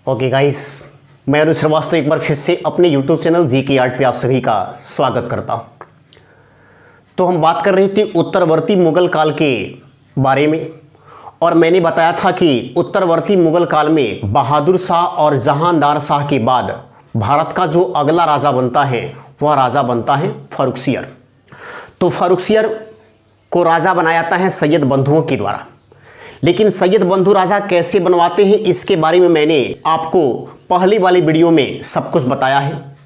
Okay guys, मैं अनुज श्रीवास्तव एक बार फिर से अपने यूट्यूब चैनल जीके आर्ट पे आप सभी का स्वागत करता हूँ। तो हम बात कर रहे थे उत्तरवर्ती मुगल काल के बारे में और मैंने बताया था कि उत्तरवर्ती मुगल काल में बहादुर शाह और जहांदार शाह के बाद भारत का जो अगला राजा बनता है वह राजा बनता है फर्रुखसियर। तो फर्रुखसियर को राजा बनाया जाता है सैयद बंधुओं के द्वारा। लेकिन सैयद बंधु राजा कैसे बनवाते हैं इसके बारे में मैंने आपको पहली वाली वीडियो में सब कुछ बताया है।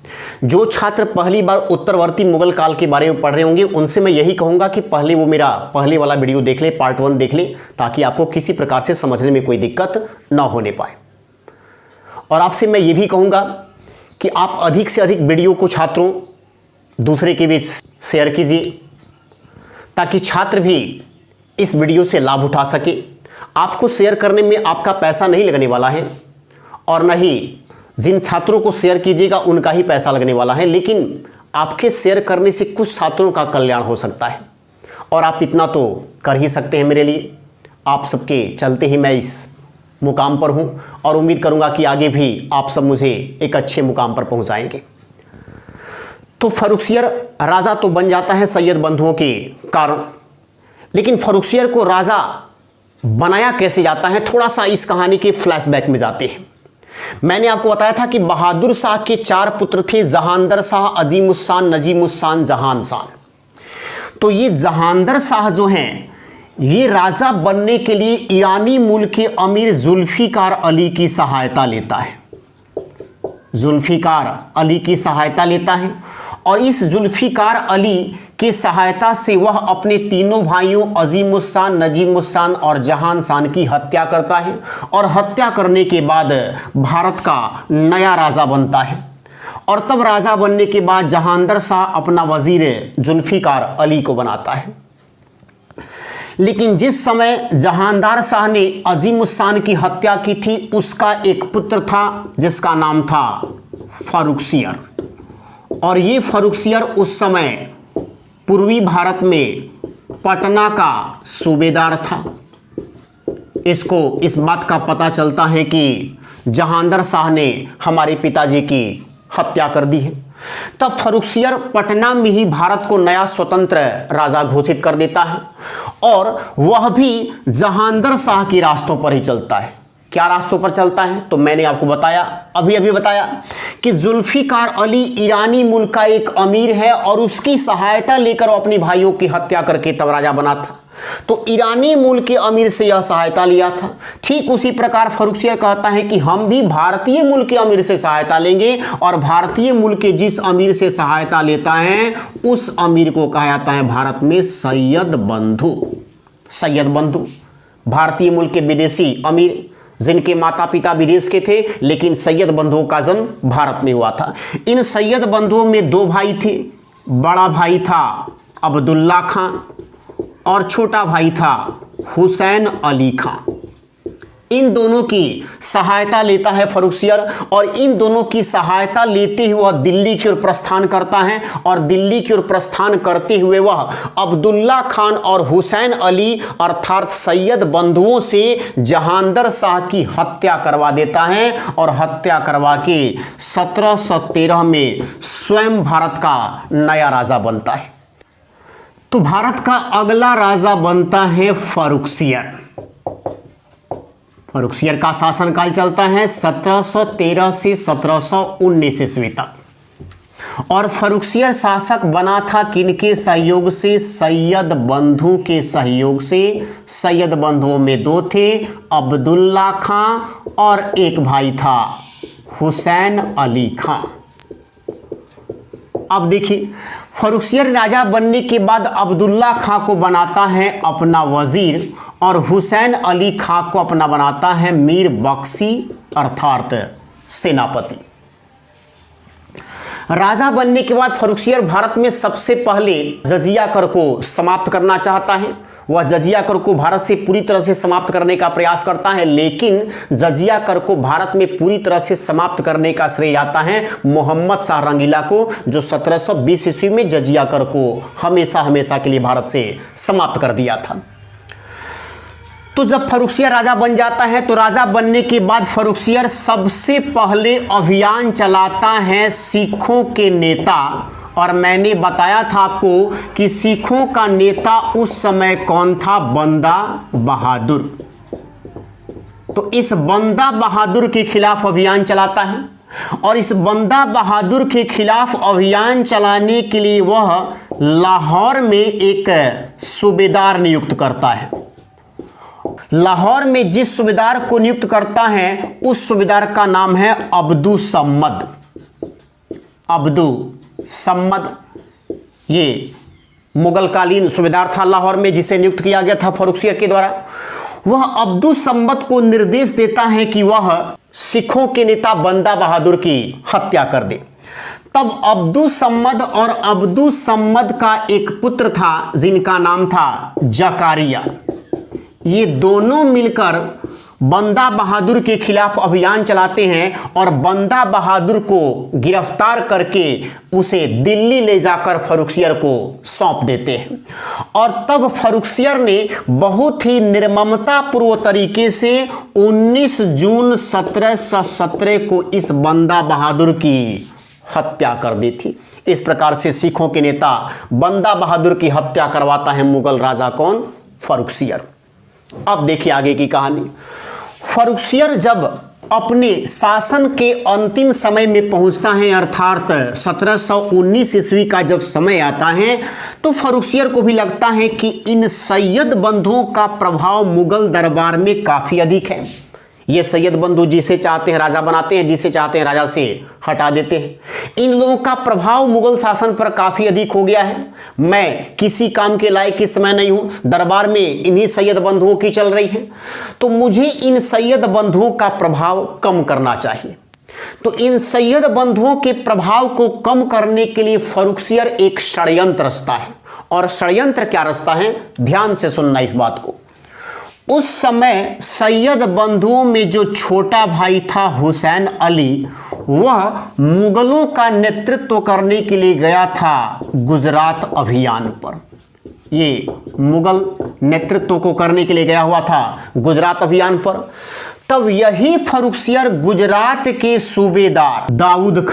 जो छात्र पहली बार उत्तरवर्ती मुगल काल के बारे में पढ़ रहे होंगे उनसे मैं यही कहूँगा कि पहले वो मेरा पहले वाला वीडियो देख ले, पार्ट 1 देख ले, ताकि आपको किसी प्रकार से समझने में कोई दिक्कत ना होने पाए। और आपसे मैं ये भी कहूँगा कि आप अधिक से अधिक वीडियो को छात्रों दूसरे के बीच शेयर कीजिए ताकि छात्र भी इस वीडियो से लाभ उठा सके। आपको शेयर करने में आपका पैसा नहीं लगने वाला है और न ही जिन छात्रों को शेयर कीजिएगा उनका ही पैसा लगने वाला है, लेकिन आपके शेयर करने से कुछ छात्रों का कल्याण हो सकता है और आप इतना तो कर ही सकते हैं मेरे लिए। आप सबके चलते ही मैं इस मुकाम पर हूं और उम्मीद करूंगा कि आगे भी आप सब मुझे एक अच्छे मुकाम पर पहुंचाएंगे। तो फर्रुखसियर राजा तो बन जाता है सैयद बंधुओं के कारण, लेकिन फर्रुखसियर को राजा बनाया कैसे जाता है, थोड़ा सा इस कहानी के फ्लैशबैक में जाते हैं। मैंने आपको बताया था कि बहादुर शाह के 4 पुत्र थे, जहांदर शाह, अजीमुस्सान, नजीमुस्सान, जहानशान। तो ये जहांदर शाह जो हैं ये राजा बनने के लिए ईरानी मूल के अमीर जुल्फिकार अली की सहायता लेता है। जुल्फिकार अली की सहायता लेता है और इस जुल्फिकार अली की सहायता से वह अपने तीनों भाइयों अजीमुस्सान, नजीमुस्सान और जहानशान की हत्या करता है और हत्या करने के बाद भारत का नया राजा बनता है। और तब राजा बनने के बाद जहांदर शाह अपना वजीर जुल्फिकार अली को बनाता है। लेकिन जिस समय जहांदार शाह ने अजीमुस्सान की हत्या की थी उसका एक पुत्र था जिसका नाम था फर्रुखसियर, और ये फर्रुखसियर उस समय पूर्वी भारत में पटना का सूबेदार था। इसको इस बात का पता चलता है कि जहांदर शाह ने हमारे पिताजी की हत्या कर दी है। तब फर्रुखसियर पटना में ही भारत को नया स्वतंत्र राजा घोषित कर देता है और वह भी जहांदर शाह के रास्तों पर ही चलता है। क्या रास्तों पर चलता है तो मैंने आपको बताया, अभी बताया कि जुल्फिकार अली ईरानी मुल्क का एक अमीर है और उसकी सहायता लेकर वो अपनी भाइयों की हत्या करके तब राजा बना था। तो ईरानी मूल के अमीर से यह सहायता लिया था। ठीक उसी प्रकार फर्रुखसियर कहता है कि हम भी भारतीय मूल के अमीर से सहायता लेंगे और भारतीय मूल के जिस अमीर से सहायता लेता है उस अमीर को कहा जाता है भारत में सैयद बंधु। सैयद बंधु भारतीय मूल के विदेशी अमीर जिनके माता पिता विदेश के थे, लेकिन सैयद बंधुओं का जन्म भारत में हुआ था। इन सैयद बंधुओं में 2 भाई थे। बड़ा भाई था अब्दुल्ला खां और छोटा भाई था हुसैन अली खां। इन दोनों की सहायता लेता है फर्रुखसियर और इन दोनों की सहायता लेते हुए वह दिल्ली की ओर प्रस्थान करता है और दिल्ली की ओर प्रस्थान करते हुए वह अब्दुल्ला खान और हुसैन अली अर्थात सैयद बंधुओं से जहांदर शाह की हत्या करवा देता है और हत्या करवा के 1713 में स्वयं भारत का नया राजा बनता है। तो भारत का अगला राजा बनता है फर्रुखसियर। फर्रुखसियर का शासनकाल चलता है 1713 से 1719 ईस्वी तक और फर्रुखसियर शासक बना था किनके सहयोग से? सैयद बंधु के सहयोग से। सैयद बंधुओं में 2 थे, अब्दुल्ला खां और एक भाई था हुसैन अली खां। अब देखिए फर्रुखसियर राजा बनने के बाद अब्दुल्ला खां को बनाता है अपना वजीर और हुसैन अली खां को अपना बनाता है मीर बख्शी अर्थात सेनापति। राजा बनने के बाद फर्रुखसियर भारत में सबसे पहले जजिया कर को समाप्त करना चाहता है। वह जजिया कर को भारत से पूरी तरह से समाप्त करने का प्रयास करता है, लेकिन जजिया कर को भारत में पूरी तरह से समाप्त करने का श्रेय जाता है मोहम्मद शाह रंगीला को, जो 1720 ईस्वी में जजिया कर को हमेशा के लिए भारत से समाप्त कर दिया था। तो जब फर्रुखसियर राजा बन जाता है तो राजा बनने के बाद फर्रुखसियर सबसे पहले अभियान चलाता है सिखों के नेता, और मैंने बताया था आपको कि सिखों का नेता उस समय कौन था? बंदा बहादुर। तो इस बंदा बहादुर के खिलाफ अभियान चलाता है, और इस बंदा बहादुर के खिलाफ अभियान चलाने के लिए वह लाहौर में एक सूबेदार नियुक्त करता है। लाहौर में जिस सूबेदार को नियुक्त करता है उस सूबेदार का नाम है अब्दू सम्मद। अब्दू सम्मद ये मुगलकालीन सूबेदार था लाहौर में, जिसे नियुक्त किया गया था फर्रुखसियर के द्वारा। वह अब्दू सम्मद को निर्देश देता है कि वह सिखों के नेता बंदा बहादुर की हत्या कर दे। तब अब्दू सम्मद और अब्दू सम्मद का एक पुत्र था जिनका नाम था जकारिया। ये दोनों मिलकर बंदा बहादुर के खिलाफ अभियान चलाते हैं और बंदा बहादुर को गिरफ्तार करके उसे दिल्ली ले जाकर फर्रुखसियर को सौंप देते हैं। और तब फर्रुखसियर ने बहुत ही निर्ममतापूर्व तरीके से 19 जून 1717 को इस बंदा बहादुर की हत्या कर दी थी। इस प्रकार से सिखों के नेता बंदा बहादुर की हत्या करवाता है मुगल राजा कौन? फर्रुखसियर। अब देखिए आगे की कहानी। फर्रुखसियर जब अपने शासन के अंतिम समय में पहुंचता है, अर्थात 1719 ईस्वी का जब समय आता है, तो फर्रुखसियर को भी लगता है कि इन सैयद बंधुओं का प्रभाव मुगल दरबार में काफ़ी अधिक है। ये सैयद बंधु जिसे चाहते हैं राजा बनाते हैं, जिसे चाहते हैं राजा से हटा देते हैं। इन लोगों का प्रभाव मुगल शासन पर काफ़ी अधिक हो गया है। मैं किसी काम के लायक इस समय नहीं हूँ, दरबार में इन्हीं सैयद बंधुओं की चल रही है, तो मुझे इन सैयद बंधुओं का प्रभाव कम करना चाहिए। तो इन सैयद बंधुओं के प्रभाव को कम करने के लिए फर्रुखसियर एक षड्यंत्र रचता है। और षड्यंत्र क्या रचता है? ध्यान से सुनना इस बात को। उस समय सैयद बंधुओं में जो छोटा भाई था हुसैन अली, वह मुगलों का नेतृत्व करने के लिए गया था गुजरात अभियान पर। ये मुगल नेतृत्व को करने के लिए गया हुआ था गुजरात अभियान पर। तब यही फर्रुखसियर गुजरात के सूबेदार दाऊद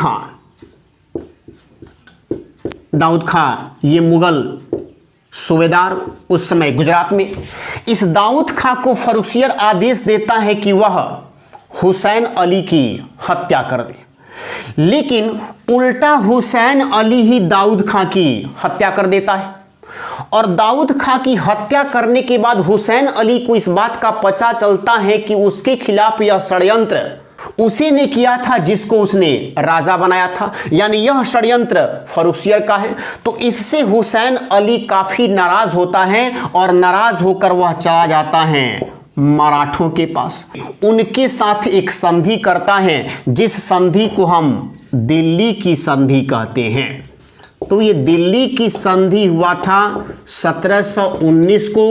खां ये मुगल सूबेदार उस समय गुजरात में, इस दाऊद खां को फर्रुखसियर आदेश देता है कि वह हुसैन अली की हत्या कर दे। लेकिन उल्टा हुसैन अली ही दाऊद खां की हत्या कर देता है। और दाऊद खां की हत्या करने के बाद हुसैन अली को इस बात का पता चलता है कि उसके खिलाफ यह षड्यंत्र उसी ने किया था जिसको उसने राजा बनाया था, यानी यह षड्यंत्र फर्रुखसियर का है। तो इससे हुसैन अली काफी नाराज होता है और नाराज होकर वह चला जाता है मराठों के पास। उनके साथ एक संधि करता है, जिस संधि को हम दिल्ली की संधि कहते हैं। तो ये दिल्ली की संधि हुआ था 1719 को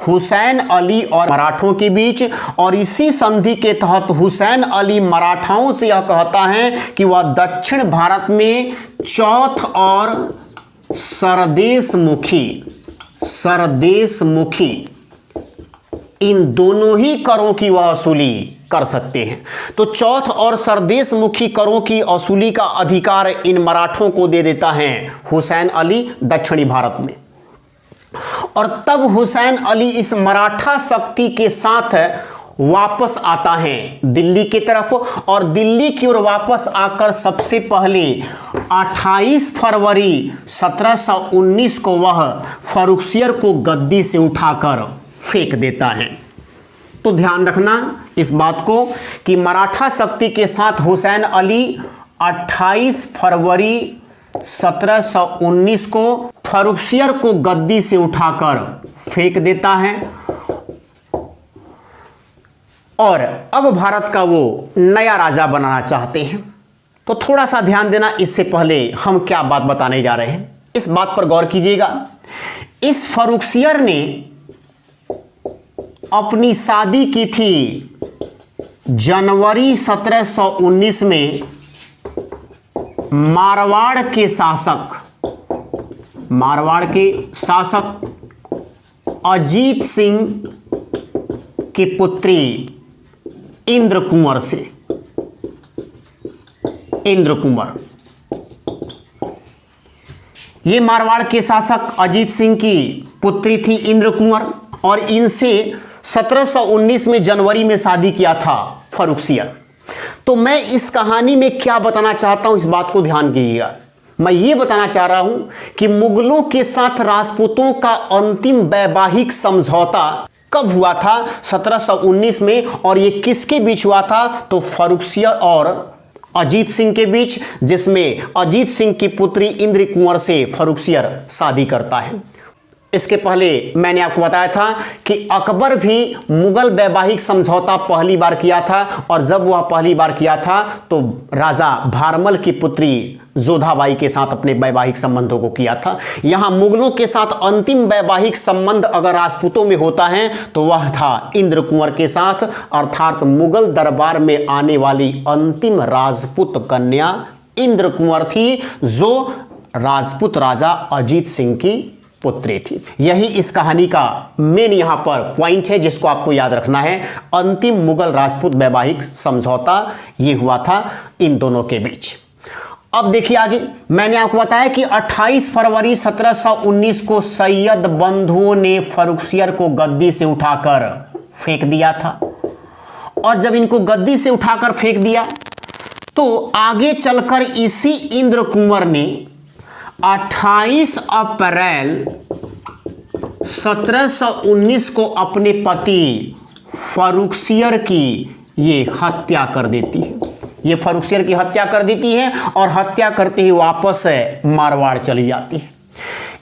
हुसैन अली और मराठों के बीच। और इसी संधि के तहत हुसैन अली मराठाओं से यह कहता है कि वह दक्षिण भारत में चौथ और सरदेशमुखी इन दोनों ही करों की वह वसूली कर सकते हैं। तो चौथ और सरदेशमुखी करों की वसूली का अधिकार इन मराठों को दे देता है हुसैन अली दक्षिणी भारत में। और तब हुसैन अली इस मराठा शक्ति के साथ वापस आता है दिल्ली की तरफ। और दिल्ली की ओर वापस आकर सबसे पहले 28 फरवरी 1719 को वह फर्रुखसियर को गद्दी से उठाकर फेंक देता है। तो ध्यान रखना इस बात को कि मराठा शक्ति के साथ हुसैन अली 28 फरवरी 1719 को फर्रुखसियर को गद्दी से उठाकर फेंक देता है। और अब भारत का वो नया राजा बनाना चाहते हैं। तो थोड़ा सा ध्यान देना, इससे पहले हम क्या बात बताने जा रहे हैं इस बात पर गौर कीजिएगा। इस फर्रुखसियर ने अपनी शादी की थी जनवरी 1719 में मारवाड़ के शासक अजीत सिंह की पुत्री इंद्र कुंवर से। इंद्र कुंवर ये मारवाड़ के शासक अजीत सिंह की पुत्री थी इंद्र कुंवर, और इनसे 1719 में जनवरी में शादी किया था फर्रुखसियर। तो मैं इस कहानी में क्या बताना चाहता हूं, इस बात को ध्यान कीजिएगा। मैं ये बताना चाह रहा हूं कि मुगलों के साथ राजपूतों का अंतिम वैवाहिक समझौता कब हुआ था, 1719 में, और ये किसके बीच हुआ था, तो फर्रुखसियर और अजीत सिंह के बीच, जिसमें अजीत सिंह की पुत्री इंद्र कुंवर से फर्रुखसियर शादी करता है। इसके पहले मैंने आपको बताया था कि अकबर भी मुगल वैवाहिक समझौता पहली बार किया था, और जब वह पहली बार किया था तो राजा भारमल की पुत्री जोधाबाई के साथ अपने वैवाहिक संबंधों को किया था। यहां मुगलों के साथ अंतिम वैवाहिक संबंध अगर राजपूतों में होता है तो वह था इंद्र कुंवर के साथ, अर्थात मुगल दरबार में आने वाली अंतिम राजपूत कन्या इंद्र कुंवर थी, जो राजपूत राजा अजीत सिंह की पुत्री थी। यही इस कहानी का मेन यहां पर पॉइंट है जिसको आपको याद रखना है। अंतिम मुगल राजपूत वैवाहिक समझौता ये हुआ था इन दोनों के बीच। अब देखिए आगे, मैंने आपको बताया कि 28 फरवरी 1719 को सैयद बंधुओं ने फर्रुखसियर को गद्दी से उठाकर फेंक दिया था, और जब इनको गद्दी से उठाकर फेंक दिया तो आगे चलकर इसी इंद्र कुंवर ने 28 अप्रैल 1719 को अपने पति फर्रुखसियर की ये हत्या कर देती है। ये फर्रुखसियर की हत्या कर देती है, और हत्या करते ही वापस मारवाड़ चली जाती है।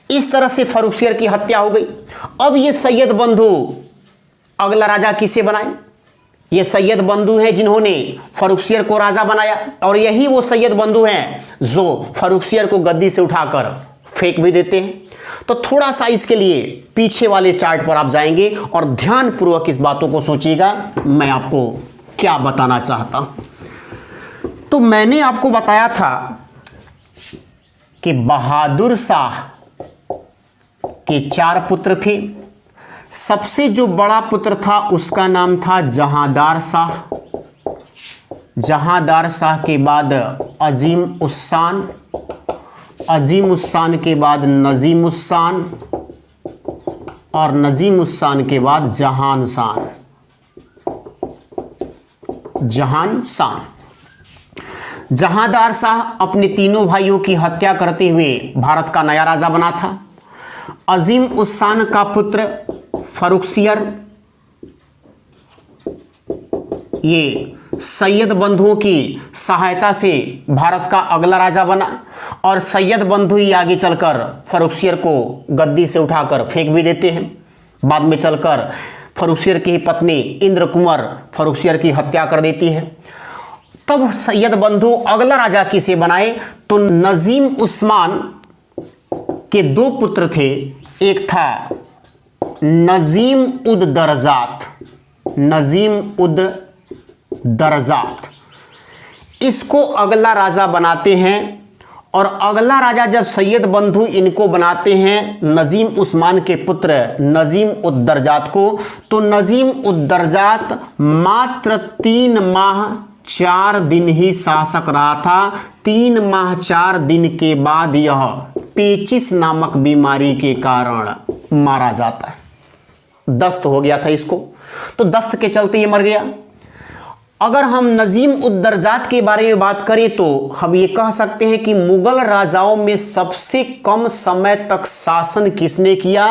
इस तरह से फर्रुखसियर की हत्या हो गई। अब ये सैयद बंधु अगला राजा किसे बनाए? ये सैयद बंधु हैं जिन्होंने फर्रुखसियर को राजा बनाया, और यही वो सैयद बंधु हैं जो फर्रुखसियर को गद्दी से उठाकर फेंक भी देते हैं। तो थोड़ा सा इसके लिए पीछे वाले चार्ट पर आप जाएंगे और ध्यानपूर्वक इस बातों को सोचिएगा मैं आपको क्या बताना चाहता हूं। तो मैंने आपको बताया था कि बहादुर शाह के 4 पुत्र थे। सबसे जो बड़ा पुत्र था उसका नाम था जहांदार शाह। जहांदार शाह के बाद अजीम उस्सान, अजीम उस्सान के बाद नजीम उस्सान, और नजीम उस्सान के बाद जहान शान। जहान शान जहांदार शाह अपने तीनों भाइयों की हत्या करते हुए भारत का नया राजा बना था। अजीम उस्सान का पुत्र फर्रुखसियर ये सैयद बंधुओं की सहायता से भारत का अगला राजा बना, और सैयद बंधु ही आगे चलकर फर्रुखसियर को गद्दी से उठाकर फेंक भी देते हैं। बाद में चलकर फर्रुखसियर की ही पत्नी इंद्र कुंवर फर्रुखसियर की हत्या कर देती है। तब सैयद बंधु अगला राजा किसे बनाए, तो नजीम उस्मान के 2 पुत्र थे। एक था नजीम उद दरजात, नजीम उद दरजात, इसको अगला राजा बनाते हैं। और अगला राजा जब सैयद बंधु इनको बनाते हैं नजीम उस्मान के पुत्र नजीम उद दरजात को, तो नजीम उद दरजात मात्र 3 माह 4 दिन ही शासक रहा था। 3 माह 4 दिन के बाद यह पेचिस नामक बीमारी के कारण मारा जाता है। दस्त हो गया था इसको, तो दस्त के चलते ये मर गया। अगर हम नजीम उद दरजात के बारे में बात करें तो हम ये कह सकते हैं कि मुगल राजाओं में सबसे कम समय तक शासन किसने किया,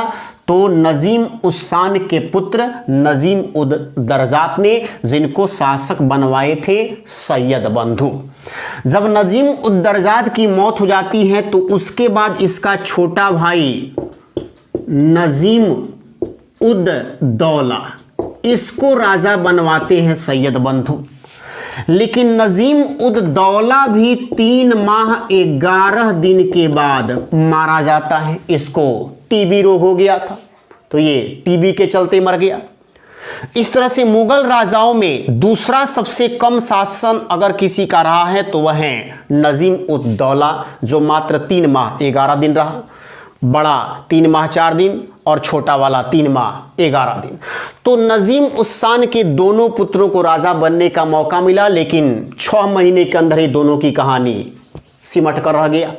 तो नजीम उस्सान के पुत्र नजीम उद दरजात ने, जिनको शासक बनवाए थे सैयद बंधु। जब नजीम उद दरजात की मौत हो जाती है तो उसके बाद इसका छोटा भाई नजीम उद दौला, इसको राजा बनवाते हैं सैयद बंधु। लेकिन नजीम उद दौला भी 3 माह 11 दिन के बाद मारा जाता है। इसको टीबी रोग हो गया था, तो ये टीबी के चलते मर गया। इस तरह से मुगल राजाओं में दूसरा सबसे कम शासन अगर किसी का रहा है तो वह है नजीम उद दौला, जो मात्र 3 माह 11 दिन रहा। बड़ा 3 माह 4 दिन और छोटा वाला 3 माह 11 दिन। तो नजीम उस्सान के दोनों पुत्रों को राजा बनने का मौका मिला, लेकिन 6 महीने के अंदर ही दोनों की कहानी सिमट कर रह गया।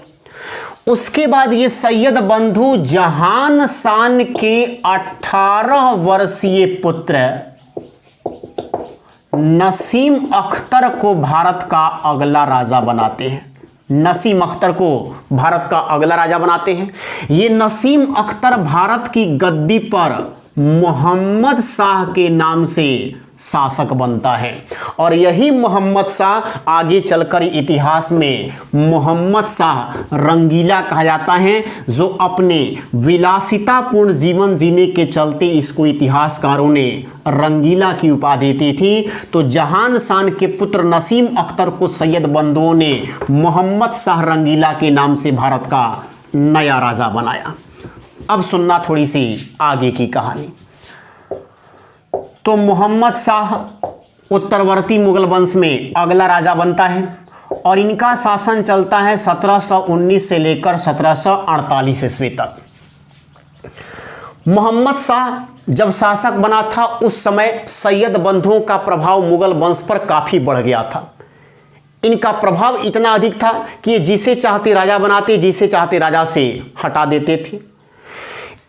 उसके बाद ये सैयद बंधु जहान शान के 18 वर्षीय पुत्र नसीम अख्तर को भारत का अगला राजा बनाते हैं। नसीम अख्तर को भारत का अगला राजा बनाते हैं। ये नसीम अख्तर भारत की गद्दी पर मोहम्मद शाह के नाम से शासक बनता है और यही मोहम्मद शाह आगे चलकर इतिहास में मोहम्मद शाह रंगीला कहा जाता है, जो अपने विलासितापूर्ण जीवन जीने के चलते इसको इतिहासकारों ने रंगीला की उपाधि दी थी। तो जहान शान के पुत्र नसीम अख्तर को सैयद बंधुओं ने मोहम्मद शाह रंगीला के नाम से भारत का नया राजा बनाया। अब सुनना थोड़ी सी आगे की कहानी। तो मोहम्मद शाह उत्तरवर्ती मुगल वंश में अगला राजा बनता है और इनका शासन चलता है 1719 से लेकर 1748 ईस्वी तक। मोहम्मद शाह जब शासक बना था उस समय सैयद बंधुओं का प्रभाव मुगल वंश पर काफ़ी बढ़ गया था। इनका प्रभाव इतना अधिक था कि ये जिसे चाहते राजा बनाते, जिसे चाहते राजा से हटा देते थे।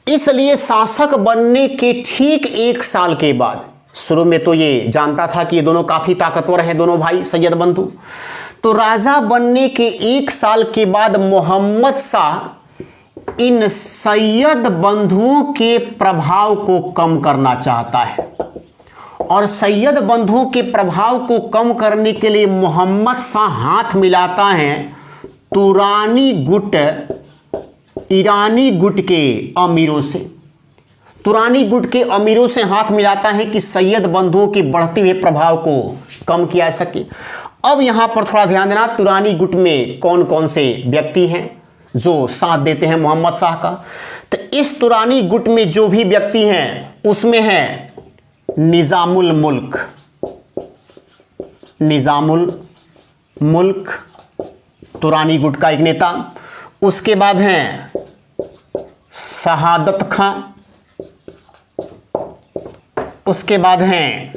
इसलिए शासक बनने के ठीक 1 साल के बाद, शुरू में तो ये जानता था कि ये दोनों काफ़ी ताकतवर हैं, दोनों भाई सैयद बंधु। तो राजा बनने के 1 साल के बाद मोहम्मद शाह इन सैयद बंधुओं के प्रभाव को कम करना चाहता है और सैयद बंधुओं के प्रभाव को कम करने के लिए मोहम्मद शाह हाथ मिलाता है ईरानी गुट के अमीरों से। तुरानी गुट के अमीरों से हाथ मिलाता है कि सैयद बंधुओं के बढ़ते हुए प्रभाव को कम किया जा सके। अब यहाँ पर थोड़ा ध्यान देना, तुरानी गुट में कौन कौन से व्यक्ति हैं जो साथ देते हैं मोहम्मद शाह का। तो इस तुरानी गुट में जो भी व्यक्ति हैं उसमें है निज़ामुल मुल्क तुरानी गुट का एक नेता। उसके बाद हैं शहादत खां, उसके बाद हैं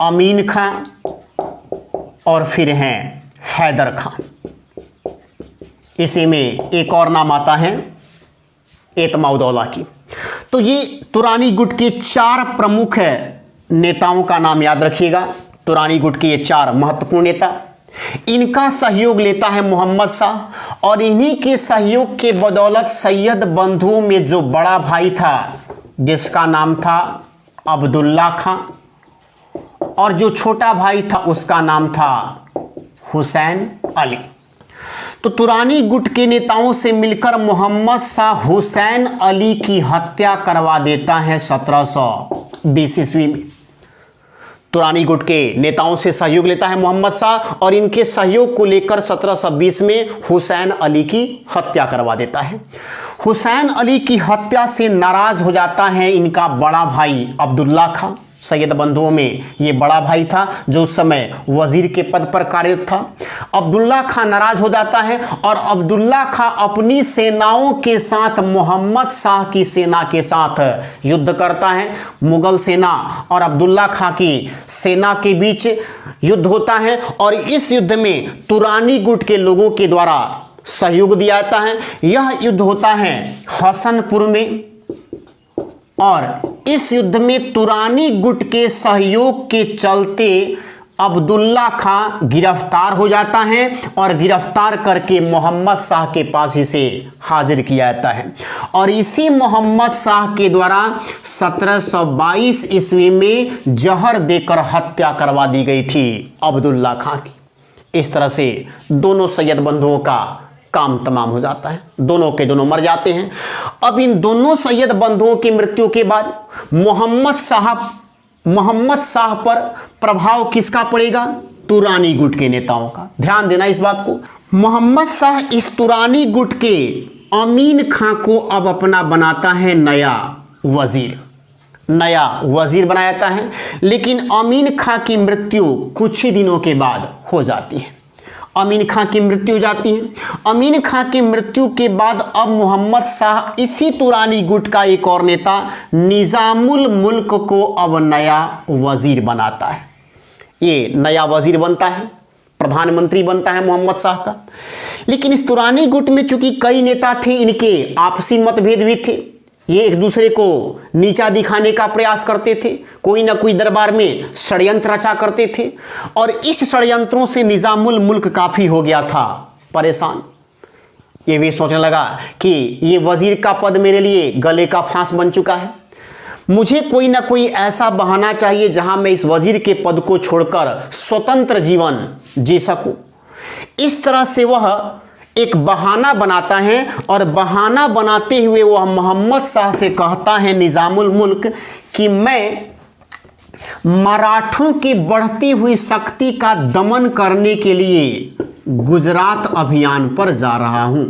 अमीन खां और फिर हैं हैदर खां। इसी में एक और नाम आता है एतमाउद्दौला की। तो ये तुरानी गुट के 4 प्रमुख नेताओं का नाम याद रखिएगा। तुरानी गुट के ये 4 महत्वपूर्ण नेता, इनका सहयोग लेता है मोहम्मद शाह और इन्हीं के सहयोग के बदौलत सैयद बंधुओं में जो बड़ा भाई था जिसका नाम था अब्दुल्ला खां और जो छोटा भाई था उसका नाम था हुसैन अली। तो तुरानी गुट के नेताओं से मिलकर मोहम्मद शाह हुसैन अली की हत्या करवा देता है 1720 ईस्वी में। तुरानी गुट के नेताओं से सहयोग लेता है मोहम्मद शाह और इनके सहयोग को लेकर 1720 में हुसैन अली की हत्या करवा देता है। हुसैन अली की हत्या से नाराज हो जाता है इनका बड़ा भाई अब्दुल्ला खां। सैयद बंधुओं में ये बड़ा भाई था जो उस समय वजीर के पद पर कार्यरत था। अब्दुल्ला खां नाराज हो जाता है और अब्दुल्ला खां अपनी सेनाओं के साथ मोहम्मद शाह की सेना के साथ युद्ध करता है। मुगल सेना और अब्दुल्ला खां की सेना के बीच युद्ध होता है और इस युद्ध में तुरानी गुट के लोगों के द्वारा सहयोग दिया जाता है। यह युद्ध होता है हसनपुर में और इस युद्ध में तुरानी गुट के सहयोग के चलते अब्दुल्ला खां गिरफ्तार हो जाता है और गिरफ्तार करके मोहम्मद शाह के पास इसे हाजिर किया जाता है और इसी मोहम्मद शाह के द्वारा 1722 ईस्वी में जहर देकर हत्या करवा दी गई थी अब्दुल्ला खां की। इस तरह से दोनों सैयद बंधुओं का काम तमाम हो जाता है, दोनों के दोनों मर जाते हैं। अब इन दोनों सैयद बंधुओं की मृत्यु के बाद मोहम्मद शाह पर प्रभाव किसका पड़ेगा? तुरानी गुट के नेताओं का। ध्यान देना इस बात को। मोहम्मद शाह इस तुरानी गुट के अमीन खां को अब अपना बनाता है नया वजीर बनाया जाता है। लेकिन अमीन खां की मृत्यु कुछ ही दिनों के बाद हो जाती है। अमीन खां की मृत्यु हो जाती है। अमीन खां की मृत्यु के बाद अब मोहम्मद शाह इसी तुरानी गुट का एक और नेता निजामुल मुल्क को अब नया वजीर बनाता है। ये नया वजीर बनता है, प्रधानमंत्री बनता है मोहम्मद शाह का। लेकिन इस तुरानी गुट में चूंकि कई नेता थे, इनके आपसी मतभेद भी थे, ये एक दूसरे को नीचा दिखाने का प्रयास करते थे, कोई ना कोई दरबार में षड्यंत्र रचा करते थे। और इस षड्यंत्रों से निजामुल मुल्क काफ़ी हो गया था परेशान। ये भी सोचने लगा कि ये वजीर का पद मेरे लिए गले का फांस बन चुका है, मुझे कोई ना कोई ऐसा बहाना चाहिए जहां मैं इस वजीर के पद को छोड़कर स्वतंत्र जीवन जी सकूं। इस तरह से वह एक बहाना बनाता है और बहाना बनाते हुए वह मोहम्मद शाह से कहता है निजामुल मुल्क कि मैं मराठों की बढ़ती हुई शक्ति का दमन करने के लिए गुजरात अभियान पर जा रहा हूं।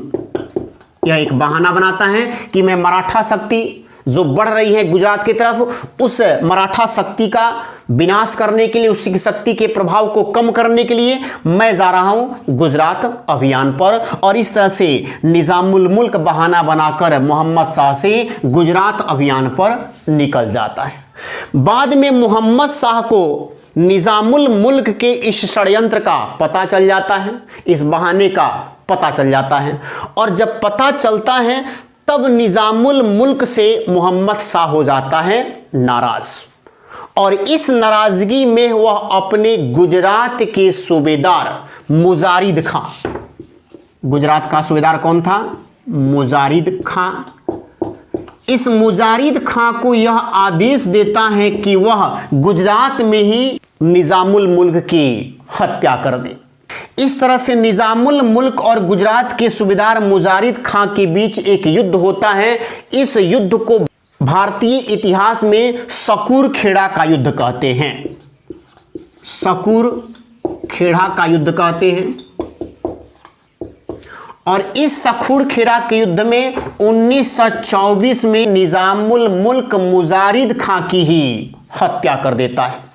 यह एक बहाना बनाता है कि मैं मराठा शक्ति जो बढ़ रही है गुजरात की तरफ, उस मराठा शक्ति का विनाश करने के लिए, उसकी शक्ति के प्रभाव को कम करने के लिए मैं जा रहा हूं गुजरात अभियान पर। और इस तरह से निजामुल मुल्क बहाना बनाकर मोहम्मद शाह से गुजरात अभियान पर निकल जाता है। बाद में मोहम्मद शाह को निजामुल मुल्क के इस षड्यंत्र का पता चल जाता है, इस बहाने का पता चल जाता है। और जब पता चलता है तब निजामुल मुल्क से मोहम्मद शाह हो जाता है नाराज। और इस नाराजगी में वह अपने गुजरात के सूबेदार मुजारिद खां, गुजरात का सूबेदार कौन था? मुजारिद खां। इस मुजारिद खां को यह आदेश देता है कि वह गुजरात में ही निजामुल मुल्क की हत्या कर दे। इस तरह से निजामुल मुल्क और गुजरात के सूबेदार मुजारिद खां के बीच एक युद्ध होता है। इस युद्ध को भारतीय इतिहास में सकूर खेड़ा का युद्ध कहते हैं। सकूर खेड़ा का युद्ध कहते हैं। और इस सकूर खेड़ा के युद्ध में 1924 में निजामुल मुल्क मुजारिद खां की ही हत्या कर देता है।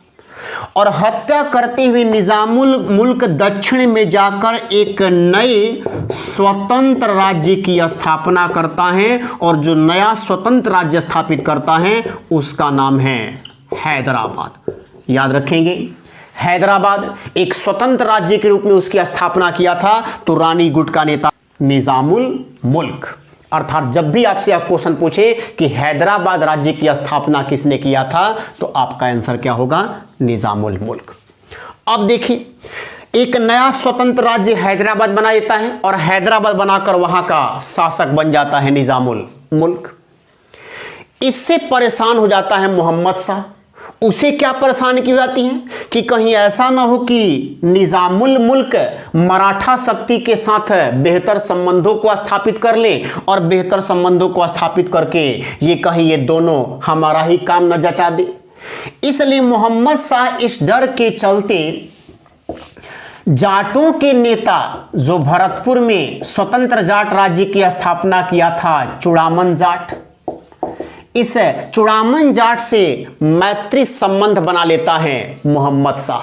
और हत्या करते हुए निजामुल मुल्क दक्षिण में जाकर एक नए स्वतंत्र राज्य की स्थापना करता है। और जो नया स्वतंत्र राज्य स्थापित करता है उसका नाम है हैदराबाद। याद रखेंगे, हैदराबाद एक स्वतंत्र राज्य के रूप में उसकी स्थापना किया था तुरानी गुट का नेता निजामुल मुल्क। अर्थात जब भी आपसे आप क्वेश्चन पूछे कि हैदराबाद राज्य की स्थापना किसने किया था, तो आपका आंसर क्या होगा? निजामुल मुल्क। अब देखिए, एक नया स्वतंत्र राज्य हैदराबाद बना देता है और हैदराबाद बनाकर वहां का शासक बन जाता है निजामुल मुल्क। इससे परेशान हो जाता है मोहम्मद शाह। उसे क्या परेशानी की जाती है कि कहीं ऐसा ना हो कि निजामुल मुल्क मराठा शक्ति के साथ बेहतर संबंधों को स्थापित कर ले और बेहतर संबंधों को स्थापित करके ये कहीं ये दोनों हमारा ही काम न जचा दे। इसलिए मोहम्मद शाह इस डर के चलते जाटों के नेता जो भरतपुर में स्वतंत्र जाट राज्य की स्थापना किया था, चूड़ामन जाट, इस चूड़ामन जाट से मैत्री संबंध बना लेता है मोहम्मद शाह,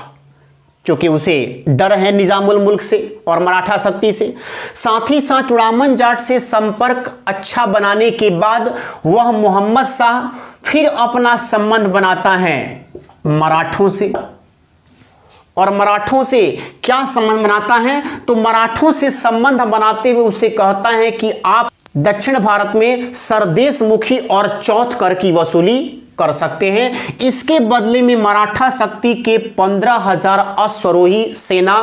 क्योंकि उसे डर है निजामुल मुल्क से और मराठा शक्ति से। साथ ही साथ चूड़ामन जाट से संपर्क अच्छा बनाने के बाद वह मोहम्मद शाह फिर अपना संबंध बनाता है मराठों से। और मराठों से क्या संबंध बनाता है? तो मराठों से संबंध बनाते हुए उसे कहता है कि आप दक्षिण भारत में सरदेश मुखी और चौथ कर की वसूली कर सकते हैं। इसके बदले में मराठा शक्ति के 15,000 अश्वरोही सेना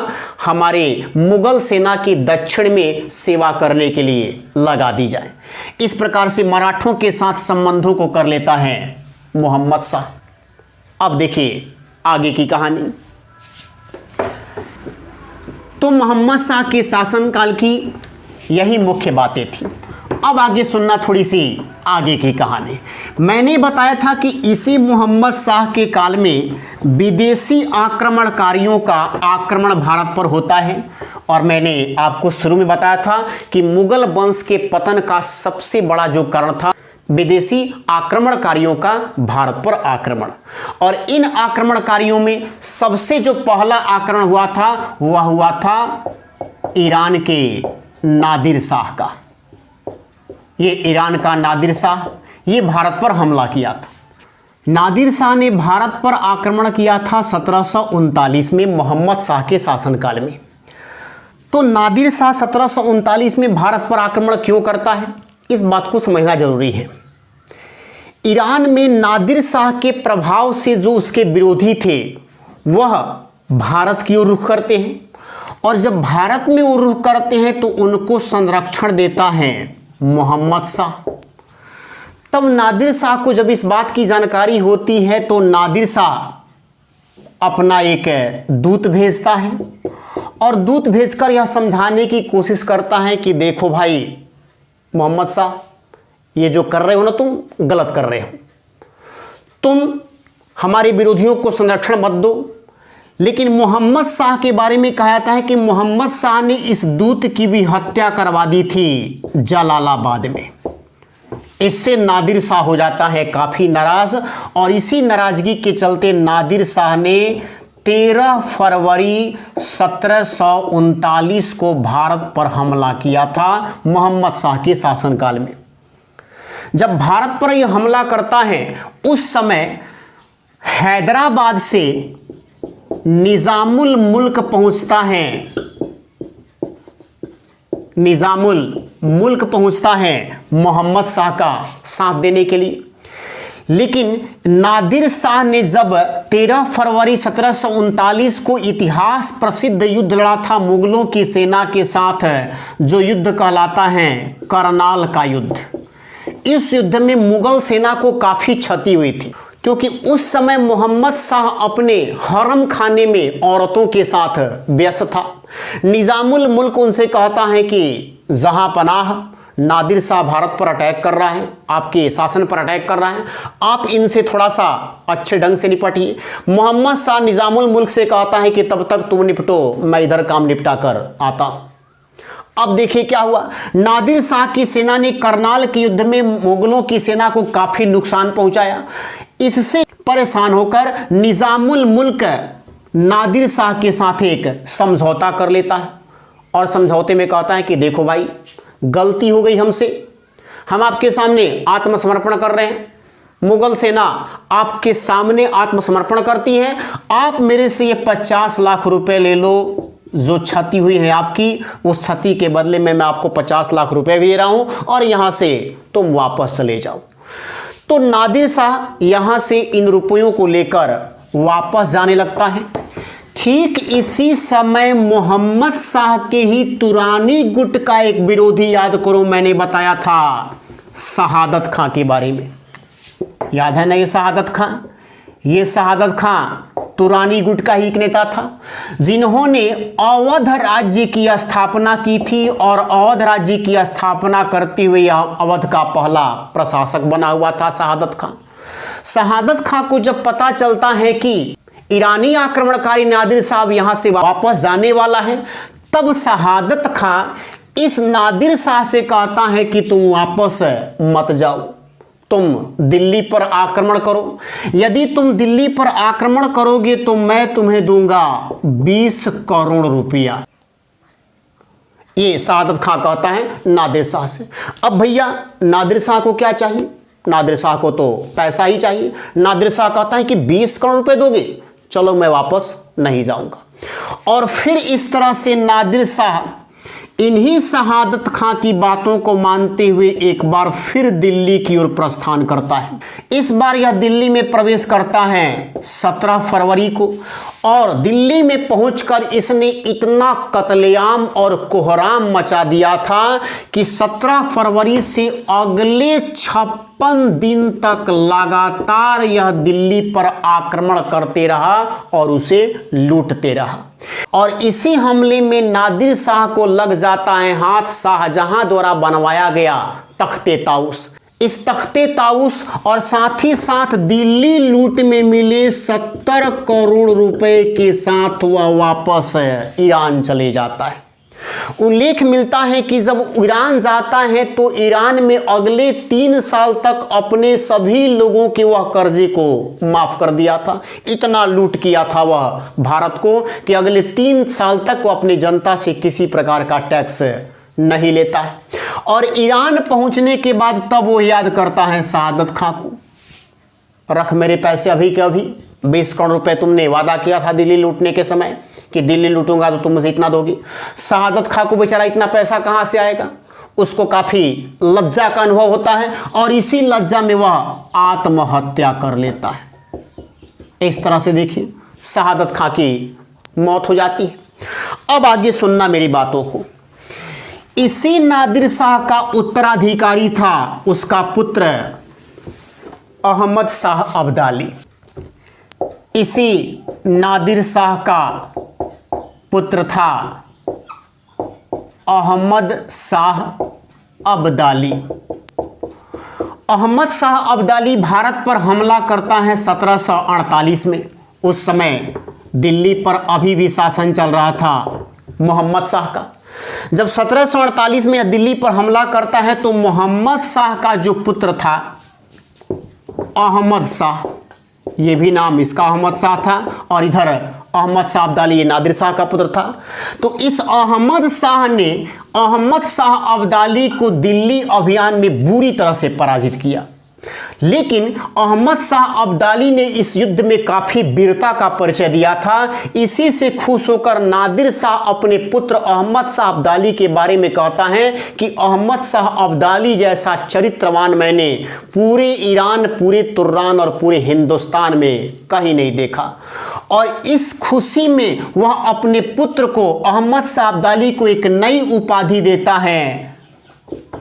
हमारे मुगल सेना की दक्षिण में सेवा करने के लिए लगा दी जाए। इस प्रकार से मराठों के साथ संबंधों को कर लेता है मोहम्मद शाह। अब देखिए आगे की कहानी। तो मोहम्मद शाह के शासनकाल की यही मुख्य बातें थी। अब आगे सुनना थोड़ी सी आगे की कहानी। मैंने बताया था कि इसी मोहम्मद शाह के काल में विदेशी आक्रमणकारियों का आक्रमण भारत पर होता है। और मैंने आपको शुरू में बताया था कि मुगल वंश के पतन का सबसे बड़ा जो कारण था विदेशी आक्रमणकारियों का भारत पर आक्रमण। और इन आक्रमणकारियों में सबसे जो पहला आक्रमण हुआ था वह हुआ था ईरान के नादिर शाह का। ये ईरान का नादिर शाह, ये भारत पर हमला किया था। नादिर शाह ने भारत पर आक्रमण किया था 1739 में मोहम्मद शाह के शासनकाल में। तो नादिर शाह 1739 में भारत पर आक्रमण क्यों करता है, इस बात को समझना जरूरी है। ईरान में नादिर शाह के प्रभाव से जो उसके विरोधी थे वह भारत की ओर रुख करते हैं, और जब भारत में वो रुख करते हैं तो उनको संरक्षण देता है मोहम्मद शाह। तब नादिर शाह को जब इस बात की जानकारी होती है तो नादिर शाह अपना एक दूत भेजता है, और दूत भेजकर यह समझाने की कोशिश करता है कि देखो भाई मोहम्मद शाह, ये जो कर रहे हो ना तुम गलत कर रहे हो, तुम हमारे विरोधियों को संरक्षण मत दो। लेकिन मोहम्मद शाह के बारे में कहा जाता है कि मोहम्मद शाह ने इस दूत की भी हत्या करवा दी थी जलालाबाद में। इससे नादिर शाह हो जाता है काफ़ी नाराज़, और इसी नाराज़गी के चलते नादिर शाह ने 13 फरवरी 1739 को भारत पर हमला किया था मोहम्मद शाह के शासनकाल में। जब भारत पर यह हमला करता है उस समय हैदराबाद से निजामुल मुल्क पहुंचता है, निजामुल मुल्क पहुंचता है मोहम्मद शाह का साथ देने के लिए। लेकिन नादिर शाह ने जब 13 फरवरी 1739 को इतिहास प्रसिद्ध युद्ध लड़ा था मुगलों की सेना के साथ, जो युद्ध कहलाता है करनाल का युद्ध। इस युद्ध में मुगल सेना को काफ़ी क्षति हुई थी, क्योंकि उस समय मोहम्मद शाह अपने हरम खाने में औरतों के साथ व्यस्त था। निजामुल मुल्क उनसे कहता है कि जहां पनाह, नादिर शाह भारत पर अटैक कर रहा है, आपके शासन पर अटैक कर रहा है, आप इनसे थोड़ा सा अच्छे ढंग से निपटिए। मोहम्मद शाह निजामुल मुल्क से कहता है कि तब तक तुम निपटो, मैं इधर काम निपटा कर आता हूं। अब देखिए क्या हुआ, नादिर शाह की सेना ने करनाल के युद्ध में मुगलों की सेना को काफ़ी नुकसान पहुंचाया। इससे परेशान होकर निजामुल मुल्क नादिर शाह के साथ एक समझौता कर लेता है, और समझौते में कहता है कि देखो भाई, गलती हो गई हमसे, हम आपके सामने आत्मसमर्पण कर रहे हैं, मुगल सेना आपके सामने आत्मसमर्पण करती है, आप मेरे से ये 50 लाख रुपए ले लो, जो क्षति हुई है आपकी, उस क्षति के बदले में मैं आपको 50 लाख रुपए भी दे रहा हूं, और यहां से तुम वापस चले जाओ। तो नादिर शाह यहां से इन रुपयों को लेकर वापस जाने लगता है। ठीक इसी समय मोहम्मद शाह के ही तुरानी गुट का एक विरोधी, याद करो मैंने बताया था शहादत खां के बारे में, याद है ना ये शहादत खां? ये शहादत खां तुरानी गुट का ही एक नेता था, जिन्होंने अवध राज्य की स्थापना की थी, और अवध राज्य की स्थापना करते हुए अवध का पहला प्रशासक बना हुआ था शहादत खां। शहादत खां को जब पता चलता है कि ईरानी आक्रमणकारी नादिर शाह यहां से वापस जाने वाला है, तब शहादत खां इस नादिर शाह से कहता है कि तुम वापस मत जाओ, तुम दिल्ली पर आक्रमण करो। यदि तुम दिल्ली पर आक्रमण करोगे तो मैं तुम्हें दूंगा 20 करोड़ रुपया। ये शहादत खां कहता है नादिर शाह से। अब भैया नादिर शाह को क्या चाहिए? नादिर शाह को तो पैसा ही चाहिए। नादिर शाह कहता है कि 20 करोड़ रुपए दोगे, चलो मैं वापस नहीं जाऊंगा। और फिर इस तरह से नादिर शाह इन्हीं शहादत खां की बातों को मानते हुए एक बार फिर दिल्ली की ओर प्रस्थान करता है। इस बार यह दिल्ली में प्रवेश करता है 17 फरवरी को, और दिल्ली में पहुंचकर इसने इतना कत्लेआम और कोहराम मचा दिया था कि 17 फरवरी से अगले 56 दिन तक लगातार यह दिल्ली पर आक्रमण करते रहा और उसे लूटते रहा। और इसी हमले में नादिर शाह को लग जाता है हाथ शाहजहां द्वारा बनवाया गया तख्ते ताउस। इस तख्ते ताउस और साथ ही साथ दिल्ली लूट में मिले 70 करोड़ रुपए के साथ वह वापस ईरान चले जाता है। उल्लेख मिलता है कि जब ईरान जाता है तो ईरान में अगले 3 साल तक अपने सभी लोगों के वह कर्जे को माफ कर दिया था। इतना लूट किया था वह भारत को कि अगले 3 साल तक वो अपनी जनता से किसी प्रकार का टैक्स नहीं लेता है। और ईरान पहुंचने के बाद तब वो याद करता है शहादत खां को, रख मेरे पैसे अभी के अभी, 20 करोड़ रुपए तुमने वादा किया था दिल्ली लूटने के समय कि दिल्ली लूटूंगा तो तुम मुझे इतना दोगी। शहादत खां को बेचारा इतना पैसा कहां से आएगा, उसको काफी लज्जा का अनुभव होता है और इसी लज्जा में वह आत्महत्या कर लेता है। इस तरह से देखिए शहादत खां की मौत हो जाती है। अब आगे सुनना मेरी बातों को। इसी नादिर शाह का उत्तराधिकारी था उसका पुत्र अहमद शाह अब्दाली। इसी नादिर शाह का पुत्र था अहमद शाह अब्दाली। अहमद शाह अब्दाली भारत पर हमला करता है 1748 में। उस समय दिल्ली पर अभी भी शासन चल रहा था मोहम्मद शाह का। जब 1748 में दिल्ली पर हमला करता है तो मोहम्मद शाह का जो पुत्र था अहमद शाह, ये भी नाम इसका अहमद शाह था और इधर अहमद शाह अब्दाली ये नादिर शाह का पुत्र था। तो इस अहमद शाह ने अहमद शाह अब्दाली को दिल्ली अभियान में बुरी तरह से पराजित किया। लेकिन अहमद शाह अब्दाली ने इस युद्ध में काफी वीरता का परिचय दिया था। इसी से खुश होकर नादिर शाह अपने पुत्र अहमद शाह अब्दाली के बारे में कहता है कि अहमद शाह अब्दाली जैसा चरित्रवान मैंने पूरे ईरान, पूरे तुर्रान और पूरे हिंदुस्तान में कहीं नहीं देखा। और इस खुशी में वह अपने पुत्र को अहमद शाह अब्दाली को एक नई उपाधि देता है।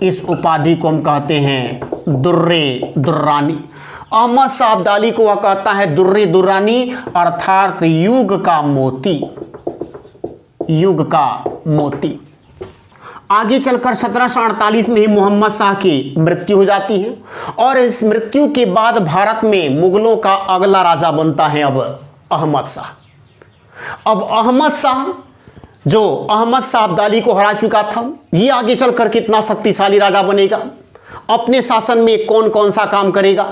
इस उपाधि को हम कहते हैं दुर्रे दुर्रानी। अहमद शाह अब्दाली को वह कहता है दुर्रे दुर्रानी अर्थात युग का मोती, युग का मोती। आगे चलकर 1748 में ही मोहम्मद शाह की मृत्यु हो जाती है और इस मृत्यु के बाद भारत में मुगलों का अगला राजा बनता है अब अहमद शाह। अब अहमद शाह जो अहमद शाह अब्दाली को हरा चुका था, ये आगे चलकर कितना शक्तिशाली राजा बनेगा, अपने शासन में कौन कौन सा काम करेगा,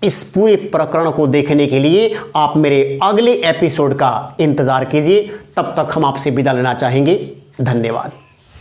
इस पूरे प्रकरण को देखने के लिए आप मेरे अगले एपिसोड का इंतजार कीजिए। तब तक हम आपसे विदा लेना चाहेंगे। धन्यवाद।